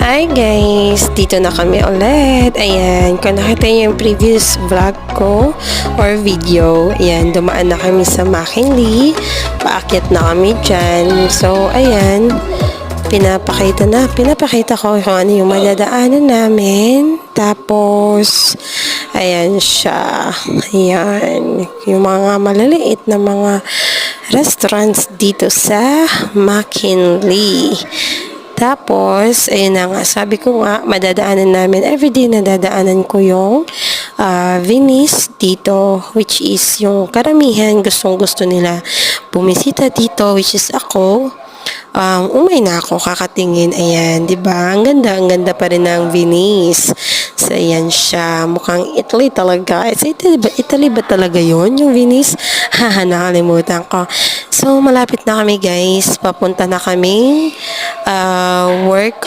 Hi guys! Dito na kami ulit. Ayan, kung nakita niyo yung previous vlog ko or video, ayan, dumaan na kami sa McKinley. Paakyat na kami dyan. So, ayan, pinapakita ko kung ano yung madadaanan namin. Tapos, ayan siya. Ayan, yung mga maliliit na mga restaurants dito sa McKinley. Tapos, ayun na nga, sabi ko nga, madadaanan namin, everyday nadadaanan ko yung Venice dito, which is yung karamihan gustong gusto nila bumisita dito, which is ako. Umay na ako kakatingin, ayan, di ba? Ang ganda pa rin ng Venice. So, ayan siya, mukhang Italy talaga. Italy ba talaga yon yung Venice? Haha, nakalimutan ko. So, malapit na kami guys, papunta na kami work